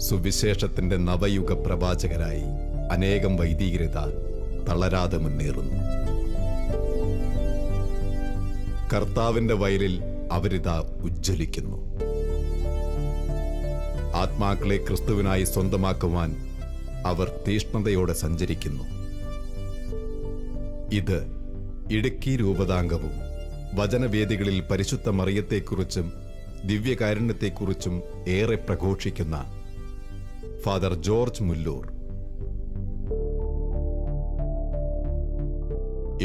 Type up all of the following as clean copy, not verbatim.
സുവിശേഷത്തിന്റെ നവയുഗ പ്രവാചകരായി അനേകം വൈദികരിത തളരാതെ മുന്നേറുന്നു. കർത്താവിന്റെ വയലിൽ അവരിതാ ഉജ്ജ്വലിക്കുന്നു. ആത്മാക്കളെ ക്രിസ്തുവിനായി സ്വന്തമാക്കുവാൻ അവർ തീഷ്ണതയോടെ സഞ്ചരിക്കുന്നു. ഇത് ഇടുക്കി രൂപതാംഗവും വചനവേദികളിൽ പരിശുദ്ധ മറിയത്തെക്കുറിച്ചും ദിവ്യകാരുണ്യത്തെക്കുറിച്ചും ഏറെ പ്രഘോഷിക്കുന്ന ഫാദർ ജോർജ് മുല്ലൂർ.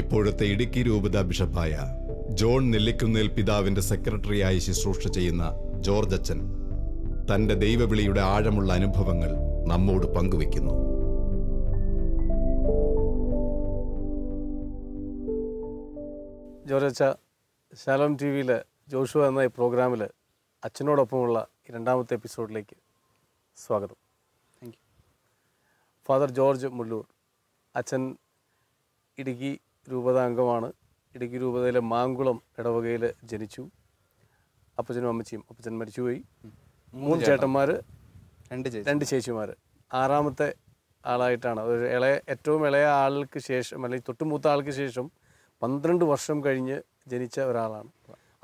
ഇപ്പോഴത്തെ ഇടുക്കി രൂപത ബിഷപ്പായ ജോൺ നെല്ലിക്കുന്നേൽ പിതാവിന്റെ സെക്രട്ടറിയായി ശുശ്രൂഷ ചെയ്യുന്ന ജോർജ് അച്ഛൻ തന്റെ ദൈവവിളിയുടെ ആഴമുള്ള അനുഭവങ്ങൾ നമ്മോട് പങ്കുവെക്കുന്നു. ജോർജ് അച്ഛ, ശാലോം ടി വിയിൽ ജോഷുവ എന്ന ഈ പ്രോഗ്രാമിൽ അച്ഛനോടൊപ്പമുള്ള രണ്ടാമത്തെ എപ്പിസോഡിലേക്ക് സ്വാഗതം. Thank you. Father George Mullur അച്ഛൻ ഇടുക്കി രൂപത അംഗമാണ്. ഇടുക്കി രൂപതയിലെ മാങ്കുളം ഇടവകയിൽ ജനിച്ചു. അപ്പച്ചനും അമ്മച്ചിയും, അപ്പച്ചൻ മരിച്ചുപോയി. 3 ചേട്ടന്മാർ, 2 ചേച്ചിമാർ. 6ാമത്തെ ആളായിട്ടാണ്, ഒരു ഏറ്റവും ഇളയ ആൾക്ക് ശേഷം, അല്ലെങ്കിൽ തൊട്ടുമൂത്ത ആൾക്ക് ശേഷം 12 വർഷം കഴിഞ്ഞ് ജനിച്ച ഒരാളാണ്.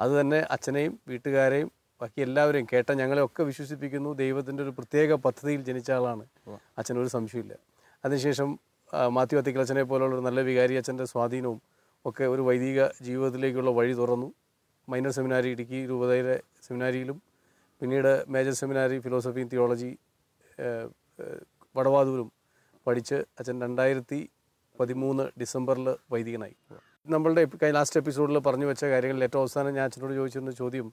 അതുതന്നെ അച്ഛനെയും വീട്ടുകാരെയും ബാക്കി എല്ലാവരെയും കേട്ട ഞങ്ങളെയൊക്കെ വിശ്വസിപ്പിക്കുന്നു. ദൈവത്തിൻ്റെ ഒരു പ്രത്യേക പദ്ധതിയിൽ ജനിച്ച ആളാണ് അച്ഛൻ, ഒരു സംശയമില്ല. അതിനുശേഷം മാത്യു അത്തിക്കൽ അച്ഛനെ പോലുള്ള ഒരു നല്ല വികാരി അച്ഛൻ്റെ സ്വാധീനവും ഒക്കെ ഒരു വൈദിക ജീവിതത്തിലേക്കുള്ള വഴി തുറന്നു. മൈനർ സെമിനാരി ഇടുക്കി രൂപതയിലെ സെമിനാരിയിലും പിന്നീട് മേജർ സെമിനാരി ഫിലോസഫി തിയോളജി വടവാതൂരും പഠിച്ച് അച്ഛൻ 2013 ഡിസംബറിൽ വൈദികനായി. നമ്മളുടെ ലാസ്റ്റ് എപ്പിസോഡിൽ പറഞ്ഞു വെച്ച കാര്യങ്ങളിൽ ഏറ്റവും അവസാനം ഞാൻ അച്ഛനോട് ചോദിച്ചിരുന്ന ചോദ്യം,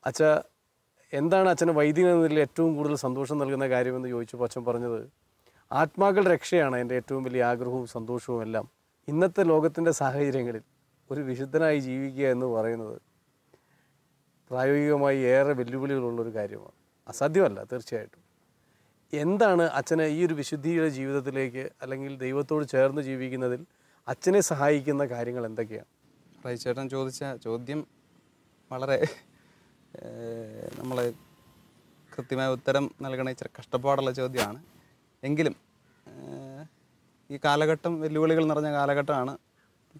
അച്ഛ എന്താണ് അച്ഛന് വൈദികൻ എന്നതിൽ ഏറ്റവും കൂടുതൽ സന്തോഷം നൽകുന്ന കാര്യമെന്ന് ചോദിച്ചപ്പോൾ അച്ഛൻ പറഞ്ഞത്, ആത്മാക്കളുടെ രക്ഷയാണ് എൻ്റെ ഏറ്റവും വലിയ ആഗ്രഹവും സന്തോഷവും എല്ലാം. ഇന്നത്തെ ലോകത്തിൻ്റെ സാഹചര്യങ്ങളിൽ ഒരു വിശുദ്ധനായി ജീവിക്കുക എന്ന് പറയുന്നത് പ്രായോഗികമായി ഏറെ വെല്ലുവിളികളുള്ളൊരു കാര്യമാണ്. അസാധ്യമല്ല തീർച്ചയായിട്ടും. എന്താണ് അച്ഛന് ഈ ഒരു വിശുദ്ധിയുടെ ജീവിതത്തിലേക്ക്, അല്ലെങ്കിൽ ദൈവത്തോട് ചേർന്ന് ജീവിക്കുന്നതിൽ അച്ഛനെ സഹായിക്കുന്ന കാര്യങ്ങൾ എന്തൊക്കെയാണ്? റൈച്ചേട്ടൻ ചോദിച്ച ചോദ്യം വളരെ നമ്മളെ കൃത്യമായ ഉത്തരം നൽകണ ഇച്ചിരി കഷ്ടപ്പാടുള്ള ചോദ്യമാണ്. എങ്കിലും ഈ കാലഘട്ടം വെല്ലുവിളികൾ നിറഞ്ഞ കാലഘട്ടമാണ്.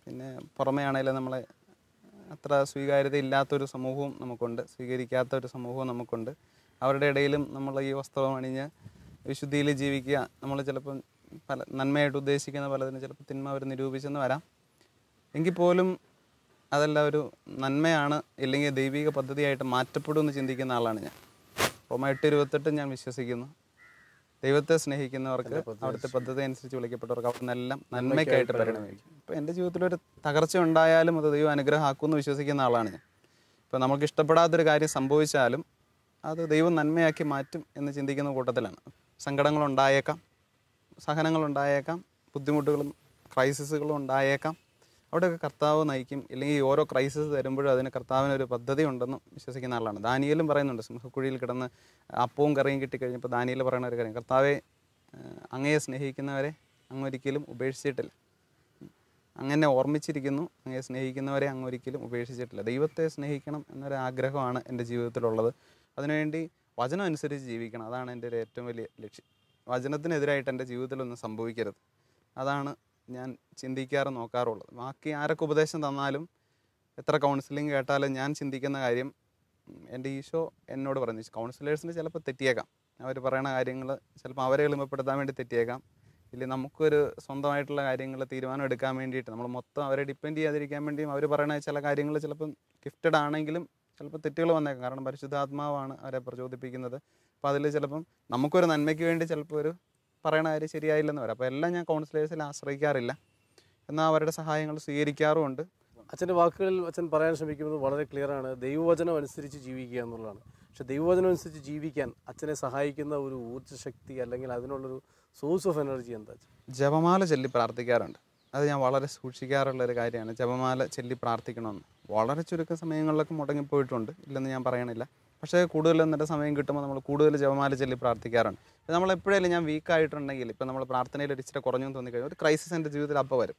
പിന്നെ പുറമേ ആണെങ്കിലും നമ്മളെ അത്ര സ്വീകാര്യത ഇല്ലാത്തൊരു സമൂഹവും നമുക്കുണ്ട്, സ്വീകരിക്കാത്ത ഒരു സമൂഹവും നമുക്കുണ്ട്. അവരുടെ ഇടയിലും നമ്മൾ ഈ വസ്ത്രം അണിഞ്ഞ് വിശുദ്ധിയിൽ ജീവിക്കുക, നമ്മൾ ചിലപ്പം പല നന്മയായിട്ട് ഉദ്ദേശിക്കുന്ന പലതിന് ചിലപ്പോൾ തിന്മ അവർ നിരൂപിച്ചെന്ന് വരാം. എങ്കിൽ പോലും അതെല്ലാം ഒരു നന്മയാണ്, ഇല്ലെങ്കിൽ ദൈവിക പദ്ധതിയായിട്ട് മാറ്റപ്പെടുമെന്ന് ചിന്തിക്കുന്ന ആളാണ് ഞാൻ. റോമ 8:28 ഞാൻ വിശ്വസിക്കുന്നു. ദൈവത്തെ സ്നേഹിക്കുന്നവർക്ക് അവിടുത്തെ പദ്ധതി അനുസരിച്ച് വിളിക്കപ്പെട്ടവർക്ക് അവിടെ നിന്നെല്ലാം നന്മയ്ക്കായിട്ട് പരിണമിക്കും. ഇപ്പോൾ എൻ്റെ ജീവിതത്തിലൊരു തകർച്ച ഉണ്ടായാലും അത് ദൈവം അനുഗ്രഹമാക്കുമെന്ന് വിശ്വസിക്കുന്ന ആളാണ് ഞാൻ. ഇപ്പോൾ നമുക്ക് ഇഷ്ടപ്പെടാത്തൊരു കാര്യം സംഭവിച്ചാലും അത് ദൈവം നന്മയാക്കി മാറ്റും എന്ന് ചിന്തിക്കുന്ന കൂട്ടത്തിലാണ്. സങ്കടങ്ങളുണ്ടായേക്കാം, സഹനങ്ങളുണ്ടായേക്കാം, ബുദ്ധിമുട്ടുകളും ക്രൈസിസുകളും ഉണ്ടായേക്കാം. അവിടെയൊക്കെ കർത്താവ് നയിക്കും. ഇല്ലെങ്കിൽ ഓരോ ക്രൈസിസ് തരുമ്പോഴും അതിന് കർത്താവിനൊരു പദ്ധതി ഉണ്ടെന്നും വിശ്വസിക്കുന്ന ആളാണ്. ദാനിയേലും പറയുന്നുണ്ട്, സിംഹക്കുഴിയിൽ കിടന്ന് അപ്പവും കറിയും കിട്ടിക്കഴിഞ്ഞപ്പോൾ ദാനിയേൽ പറയുന്ന ഒരു കാര്യം, കർത്താവെ അങ്ങയെ സ്നേഹിക്കുന്നവരെ അങ്ങൊരിക്കലും ഉപേക്ഷിച്ചിട്ടില്ല, അങ്ങനെ ഓർമ്മിച്ചിരിക്കുന്നു, അങ്ങയെ സ്നേഹിക്കുന്നവരെ അങ്ങൊരിക്കലും ഉപേക്ഷിച്ചിട്ടില്ല. ദൈവത്തെ സ്നേഹിക്കണം എന്നൊരു ആഗ്രഹമാണ് എൻ്റെ ജീവിതത്തിലുള്ളത്. അതിനുവേണ്ടി വചനം അനുസരിച്ച് ജീവിക്കണം, അതാണ് എൻ്റെ ഒരു ഏറ്റവും വലിയ ലക്ഷ്യം. വചനത്തിനെതിരായിട്ട് എൻ്റെ ജീവിതത്തിലൊന്നും സംഭവിക്കരുത്, അതാണ് ഞാൻ ചിന്തിക്കാറ് നോക്കാറുള്ളത്. ബാക്കി ആരൊക്കെ ഉപദേശം തന്നാലും എത്ര കൗൺസിലിംഗ് കേട്ടാലും ഞാൻ ചിന്തിക്കുന്ന കാര്യം, എൻ്റെ ഈശോ എന്നോട് പറഞ്ഞു, കൗൺസിലേഴ്സിന് ചിലപ്പോൾ തെറ്റിയേക്കാം, അവർ പറയുന്ന കാര്യങ്ങൾ ചിലപ്പോൾ അവരെ എളിമപ്പെടുത്താൻ വേണ്ടി തെറ്റിയേക്കാം, ഇല്ലെങ്കിൽ നമുക്കൊരു സ്വന്തമായിട്ടുള്ള കാര്യങ്ങൾ തീരുമാനം എടുക്കാൻ വേണ്ടിയിട്ട് നമ്മൾ മൊത്തം അവരെ ഡിപ്പെൻഡ് ചെയ്യാതിരിക്കാൻ വേണ്ടിയും അവർ പറയുന്ന ചില കാര്യങ്ങൾ ചിലപ്പം ഗിഫ്റ്റഡ് ആണെങ്കിലും ചിലപ്പോൾ തെറ്റുകൾ വന്നേക്കാം. കാരണം പരിശുദ്ധാത്മാവാണ് അവരെ പ്രചോദിപ്പിക്കുന്നത്. അപ്പോൾ അതിൽ ചിലപ്പം നമുക്കൊരു നന്മയ്ക്ക് വേണ്ടി ചിലപ്പോൾ ഒരു പറയണ കാര്യം ശരിയായില്ലെന്ന് വരാം. അപ്പോൾ എല്ലാം ഞാൻ കൗൺസിലേഴ്സിൽ ആശ്രയിക്കാറില്ല, എന്നാൽ അവരുടെ സഹായങ്ങൾ സ്വീകരിക്കാറുമുണ്ട്. അച്ഛൻ്റെ വാക്കുകളിൽ അച്ഛൻ പറയാൻ ശ്രമിക്കുന്നത് വളരെ ക്ലിയറാണ്, ദൈവവചനം അനുസരിച്ച് ജീവിക്കുക എന്നുള്ളതാണ്. പക്ഷേ ദൈവവചനം അനുസരിച്ച് ജീവിക്കാൻ അച്ഛനെ സഹായിക്കുന്ന ഒരു ഊർജ്ജശക്തി, അല്ലെങ്കിൽ അതിനുള്ളൊരു സോഴ്സ് ഓഫ് എനർജി എന്താ? ജപമാല ചൊല്ലി പ്രാർത്ഥിക്കാറുണ്ട്. അത് ഞാൻ വളരെ സൂക്ഷിക്കാറുള്ളൊരു കാര്യമാണ്, ജപമാല ചൊല്ലി പ്രാർത്ഥിക്കണമെന്ന്. വളരെ ചുരുക്കം സമയങ്ങളിലൊക്കെ മുടങ്ങിപ്പോയിട്ടുണ്ട്, ഇല്ലെന്ന് ഞാൻ പറയണില്ല. പക്ഷേ കൂടുതൽ എന്നിട്ട് സമയം കിട്ടുമ്പോൾ നമ്മൾ കൂടുതൽ ജപമാല ചൊല്ലി പ്രാർത്ഥിക്കാറുണ്ട്. ഇപ്പോൾ നമ്മൾ എപ്പോഴേലും ഞാൻ വീക്കായിട്ടുണ്ടെങ്കിൽ, ഇപ്പോൾ നമ്മൾ പ്രാർത്ഥനയിൽ ഒരു ഇച്ചിരി കുറഞ്ഞു തോന്നിക്കഴിഞ്ഞാൽ ഒരു ക്രൈസിസ് എൻ്റെ ജീവിതത്തിൽ അപ്പോൾ വരും.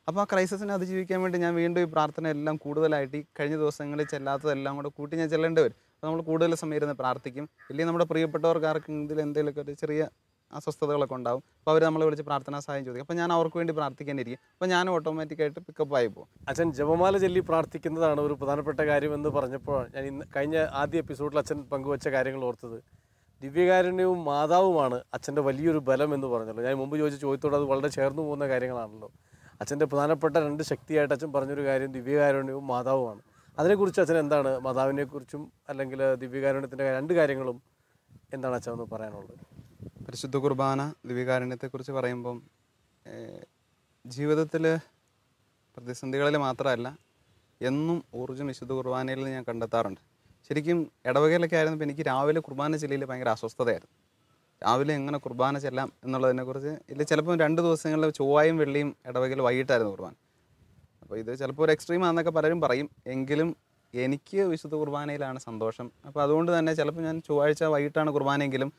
അപ്പോൾ ആ ക്രൈസിസിനെ അതിജീവിക്കാൻ വേണ്ടി ഞാൻ വീണ്ടും ഈ പ്രാർത്ഥന എല്ലാം കൂടുതലായിട്ട് ഈ കഴിഞ്ഞ ദിവസങ്ങളിൽ ചെല്ലാത്തതെല്ലാം കൂടെ കൂട്ടി ഞാൻ ചെല്ലേണ്ടി വരും. അപ്പോൾ നമ്മൾ കൂടുതൽ സമയം ഇരുന്ന് പ്രാർത്ഥിക്കും. ഇല്ലെങ്കിൽ നമ്മുടെ പ്രിയപ്പെട്ടവർക്ക് ആർക്കെങ്കിലും എന്തെങ്കിലുമൊക്കെ ഒരു ചെറിയ അസ്വസ്ഥതകളൊക്കെ ഉണ്ടാവും. അപ്പോൾ അവർ നമ്മളെ വിളിച്ച് പ്രാർത്ഥനാ സഹായം ചോദിക്കും. അപ്പോൾ ഞാൻ അവർക്ക് വേണ്ടി പ്രാർത്ഥിക്കാനിരിക്കും. അപ്പോൾ ഞാൻ ഓട്ടോമാറ്റിക്കായിട്ട് പിക്കപ്പ് ആയി പോകും. അച്ഛൻ ജപമാല ചൊല്ലി പ്രാർത്ഥിക്കുന്നതാണ് ഒരു പ്രധാനപ്പെട്ട കാര്യമെന്ന് പറഞ്ഞപ്പോൾ ഞാൻ ഇന്ന് കഴിഞ്ഞ ആദ്യ എപ്പിസോഡിൽ അച്ഛൻ പങ്കുവച്ച കാര്യങ്ങൾ ഓർത്തത് ദിവ്യകാരുണ്യവും മാതാവുമാണ് അച്ഛൻ്റെ വലിയൊരു ബലം എന്ന് പറഞ്ഞല്ലോ. ഞാൻ മുമ്പ് ചോദിച്ച ചോദ്യത്തോട് അത് വളരെ ചേർന്ന് പോകുന്ന കാര്യങ്ങളാണല്ലോ. അച്ഛൻ്റെ പ്രധാനപ്പെട്ട 2 ശക്തിയായിട്ട് അച്ഛൻ പറഞ്ഞൊരു കാര്യം ദിവ്യകാരുണ്യവും മാതാവുമാണ്. അതിനെക്കുറിച്ച് അച്ഛൻ എന്താണ്, മാതാവിനെക്കുറിച്ചും അല്ലെങ്കിൽ ദിവ്യകാരുണ്യത്തിൻ്റെ 2 കാര്യങ്ങളും എന്താണ് അച്ഛൻ ഒന്ന് പറയാനുള്ളത്? പരിശുദ്ധ കുർബാന ദിവ്യകാരുണ്യത്തെക്കുറിച്ച് പറയുമ്പം ജീവിതത്തിൽ പ്രതിസന്ധികളിൽ മാത്രമല്ല എന്നും ഊർജ്ജം വിശുദ്ധ കുർബാനയിൽ ഞാൻ കണ്ടെത്താറുണ്ട്. ശരിക്കും ഇടവകയിലൊക്കെ ആയിരുന്നപ്പോൾ എനിക്ക് രാവിലെ കുർബാന ചെല്ലിയിൽ ഭയങ്കര അസ്വസ്ഥതയായിരുന്നു. രാവിലെ എങ്ങനെ കുർബാന ചെല്ലാം എന്നുള്ളതിനെക്കുറിച്ച് ഇല്ല. ചിലപ്പം 2 ദിവസങ്ങളിൽ ചൊവ്വായും വെള്ളിയും ഇടവകയിൽ വൈകിട്ടായിരുന്നു കുർബാന. അപ്പോൾ ഇത് ചിലപ്പോൾ ഒരു എക്സ്ട്രീമാണെന്നൊക്കെ പലരും പറയും. എങ്കിലും എനിക്ക് വിശുദ്ധ കുർബാനയിലാണ് സന്തോഷം. അപ്പോൾ അതുകൊണ്ട് തന്നെ ചിലപ്പോൾ ഞാൻ ചൊവ്വാഴ്ച വൈകിട്ടാണ് കുർബാനയെങ്കിലും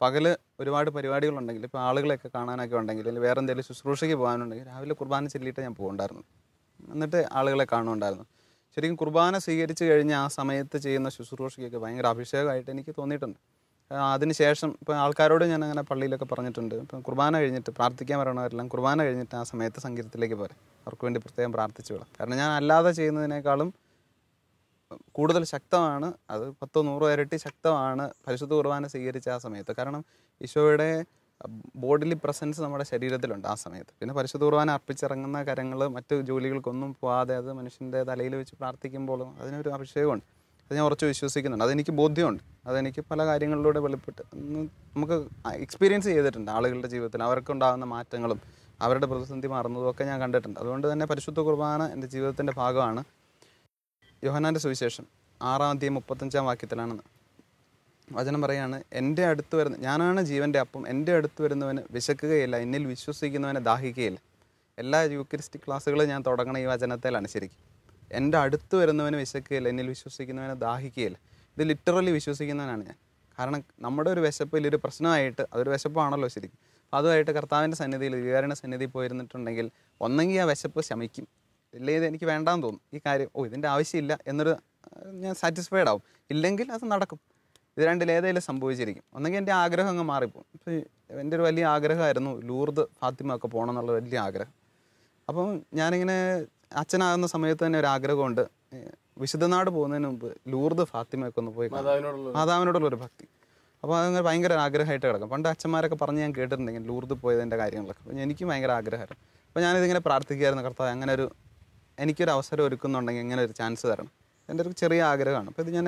പകല് ഒരുപാട് പരിപാടികളുണ്ടെങ്കിൽ, ഇപ്പോൾ ആളുകളെയൊക്കെ കാണാനൊക്കെ ഉണ്ടെങ്കിൽ, അല്ലെങ്കിൽ വേറെ എന്തെങ്കിലും ശുശ്രൂഷയ്ക്ക് പോകാനുണ്ടെങ്കിൽ രാവിലെ കുർബാന ചെല്ലിയിട്ട് ഞാൻ പോകുന്നുണ്ടായിരുന്നു. എന്നിട്ട് ആളുകളെ കാണുന്നുണ്ടായിരുന്നു. ശരിക്കും കുർബാന സ്വീകരിച്ച് കഴിഞ്ഞ് ആ സമയത്ത് ചെയ്യുന്ന ശുശ്രൂഷയ്ക്കൊക്കെ ഭയങ്കര അഭിഷേകമായിട്ട് എനിക്ക് തോന്നിയിട്ടുണ്ട്. അതിനുശേഷം ഇപ്പോൾ ആൾക്കാരോട് ഞാൻ അങ്ങനെ പള്ളിയിലൊക്കെ പറഞ്ഞിട്ടുണ്ട്, ഇപ്പം കുർബാന കഴിഞ്ഞിട്ട് പ്രാർത്ഥിക്കാൻ പറയണവരെല്ലാം കുർബാന കഴിഞ്ഞിട്ട് ആ സമയത്ത് സംഗീതത്തിലേക്ക് പോരെ, അവർക്ക് വേണ്ടി പ്രത്യേകം പ്രാർത്ഥിച്ചു വിടാം. കാരണം ഞാൻ അല്ലാതെ ചെയ്യുന്നതിനേക്കാളും കൂടുതൽ ശക്തമാണ്, അത് 10-100 ഇരട്ടി ശക്തമാണ് പരിശുദ്ധ കുർബാന സ്വീകരിച്ച ആ സമയത്ത്. കാരണം ഈശോയുടെ ബോഡിലി പ്രസൻസ് നമ്മുടെ ശരീരത്തിലുണ്ട് ആ സമയത്ത്. പിന്നെ പരിശുദ്ധ കുർബാന അർപ്പിച്ചിറങ്ങുന്ന കരങ്ങൾ മറ്റു ജോലികൾക്കൊന്നും പോകാതെ അത് മനുഷ്യൻ്റെ തലയിൽ വെച്ച് പ്രാർത്ഥിക്കുമ്പോഴും അതിനൊരു അഭിഷേകമുണ്ട്. അത് ഞാൻ ഉറച്ച് വിശ്വസിക്കുന്നുണ്ട്. അതെനിക്ക് ബോധ്യമുണ്ട്. അതെനിക്ക് പല കാര്യങ്ങളിലൂടെ വെളിപ്പെട്ട് നമുക്ക് എക്സ്പീരിയൻസ് ചെയ്തിട്ടുണ്ട്. ആളുകളുടെ ജീവിതത്തിൽ അവർക്കുണ്ടാകുന്ന മാറ്റങ്ങളും അവരുടെ പ്രതിസന്ധി മാറുന്നതും ഒക്കെ ഞാൻ കണ്ടിട്ടുണ്ട്. അതുകൊണ്ട് തന്നെ പരിശുദ്ധ കുർബാന എൻ്റെ ജീവിതത്തിൻ്റെ ഭാഗമാണ്. യോഹന്നാൻ്റെ സുവിശേഷം 6:35 വചനം പറയാണ്, എൻ്റെ അടുത്ത് വരുന്ന ഞാനാണ് ജീവൻ്റെ അപ്പം, എൻ്റെ അടുത്ത് വരുന്നവന് വിശക്കുകയില്ല, എന്നിൽ വിശ്വസിക്കുന്നവനെ ദാഹിക്കുകയില്ല. എല്ലാ യൂക്കരിസ്റ്റിക് ക്ലാസ്സുകളും ഞാൻ തുടങ്ങണ ഈ വചനത്തിലാണ്. ശരിക്കും എൻ്റെ അടുത്ത് വരുന്നവന് വിശക്കുകയില്ല, എന്നിൽ വിശ്വസിക്കുന്നവനെ ദാഹിക്കുകയില്ല. ഇത് ലിറ്ററലി വിശ്വസിക്കുന്നവനാണ് ഞാൻ. കാരണം നമ്മുടെ ഒരു വിശപ്പ് വലിയൊരു പ്രശ്നമായിട്ട്, അതൊരു വിശപ്പാണല്ലോ ശരിക്കും. അപ്പോൾ അതുമായിട്ട് കർത്താവിൻ്റെ സന്നിധിയിൽ ദിവ്യകാരുണ്യ സന്നിധിയിൽ പോയിരുന്നിട്ടുണ്ടെങ്കിൽ ഒന്നെങ്കിൽ ആ വിശപ്പ് ശമിക്കും, ഇല്ലെങ്കിൽ ഇത് എനിക്ക് വേണ്ടാന്ന് തോന്നും. ഈ കാര്യം ഇതിൻ്റെ ആവശ്യമില്ല എന്നൊരു ഞാൻ സാറ്റിസ്ഫൈഡ് ആവും. ഇല്ലെങ്കിൽ അത് നടക്കും. ഇത് രണ്ടിലേതെങ്കിലും സംഭവിച്ചിരിക്കും. ഒന്നെങ്കിൽ എൻ്റെ ആഗ്രഹം അങ്ങ് മാറിപ്പോകും. ഇപ്പോൾ എൻ്റെ ഒരു വലിയ ആഗ്രഹമായിരുന്നു ലൂർദ് ഫാത്തിമ ഒക്കെ പോകണം എന്നുള്ള വലിയ ആഗ്രഹം. അപ്പം ഞാനിങ്ങനെ അച്ഛനാകുന്ന സമയത്ത് തന്നെ ഒരു ആഗ്രഹമുണ്ട്, വിശുദ്ധനാട് പോകുന്നതിന് മുമ്പ് ലൂർദ് ഫാത്തിമയൊക്കെ ഒന്ന് പോയി മാതാവിനോടുള്ളൊരു ഭക്തി. അപ്പോൾ അതങ്ങനെ ഭയങ്കര ആഗ്രഹമായിട്ട് കിടക്കും. പണ്ട് അച്ഛന്മാരൊക്കെ പറഞ്ഞ് ഞാൻ കേട്ടിട്ടുണ്ടെങ്കിൽ ലൂർദ് പോയതിൻ്റെ കാര്യങ്ങളൊക്കെ. അപ്പോൾ എനിക്കും ഭയങ്കര ആഗ്രഹമായിരുന്നു. അപ്പോൾ ഞാനിതിങ്ങനെ പ്രാർത്ഥിക്കുകയായിരുന്നു, കർത്താവ് അങ്ങനെ എനിക്കൊരു അവസരം ഒരുക്കുന്നുണ്ടെങ്കിൽ ഇങ്ങനെ ഒരു ചാൻസ് തരണം. എൻ്റെ ഒരു ചെറിയ ആഗ്രഹമാണ്. അപ്പോൾ ഇത് ഞാൻ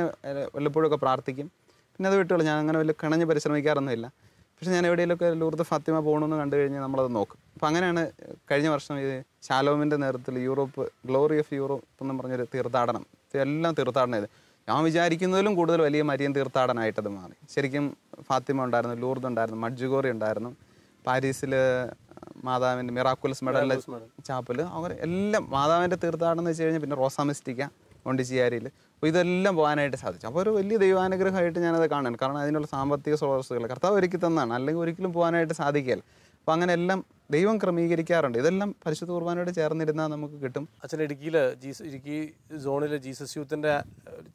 വല്ലപ്പോഴൊക്കെ പ്രാർത്ഥിക്കും. പിന്നെ അത് വിട്ടുള്ളൂ. ഞാൻ അങ്ങനെ വലിയ കിണഞ്ഞ് പരിശ്രമിക്കാറൊന്നുമില്ല. പക്ഷേ ഞാൻ എവിടെയെങ്കിലുമൊക്കെ ലൂർദ് ഫാത്തിമ പോകണമെന്ന് കണ്ടു കഴിഞ്ഞാൽ നമ്മളത് നോക്കും. അപ്പോൾ അങ്ങനെയാണ് കഴിഞ്ഞ വർഷം ഇത് ശാലോമിൻ്റെ നേതൃത്വത്തിൽ യൂറോപ്പ് ഗ്ലോറി ഓഫ് യൂറോപ്പ് എന്നും പറഞ്ഞൊരു തീർത്ഥാടനം, എല്ലാം തീർത്ഥാടനം ചെയ്ത് ഞാൻ വിചാരിക്കുന്നതിലും കൂടുതൽ വലിയ മരിയൻ തീർത്ഥാടനമായിട്ടത് മാറി. ശരിക്കും ഫാത്തിമ ഉണ്ടായിരുന്നു, ലൂർദ് ഉണ്ടായിരുന്നു, മഡ്ജുഗോറി ഉണ്ടായിരുന്നു, പാരീസിൽ മാതാവിൻ്റെ മിറാക്കുലസ് മെഡലിലെ ചാപ്പൽ, അവർ എല്ലാം മാതാവിൻ്റെ തീർത്ഥാടനം എന്ന് വെച്ച് കഴിഞ്ഞാൽ പിന്നെ റോസാമിസ്റ്റിക്ക ഒണ്ടിച്ചിയാരിയിൽ. അപ്പോൾ ഇതെല്ലാം പോകാനായിട്ട് സാധിച്ചു. അപ്പോൾ ഒരു വലിയ ദൈവാനുഗ്രഹമായിട്ട് ഞാനത് കാണാൻ. കാരണം അതിനുള്ള സാമ്പത്തിക സ്രോതസ്സുകൾ കർത്താവ് ഒരുക്കി തന്നാണ്, അല്ലെങ്കിൽ ഒരിക്കലും പോകാനായിട്ട് സാധിക്കില്ല. അപ്പോൾ അങ്ങനെ എല്ലാം ദൈവം ക്രമീകരിക്കാറുണ്ട്. ഇതെല്ലാം പരിശുദ്ധ കുർബാനയോട് ചേർന്നിരുന്നാൽ നമുക്ക് കിട്ടും. അച്ഛൻ ഇടുക്കി സോണിൽ ജീസസ് യൂത്തിൻ്റെ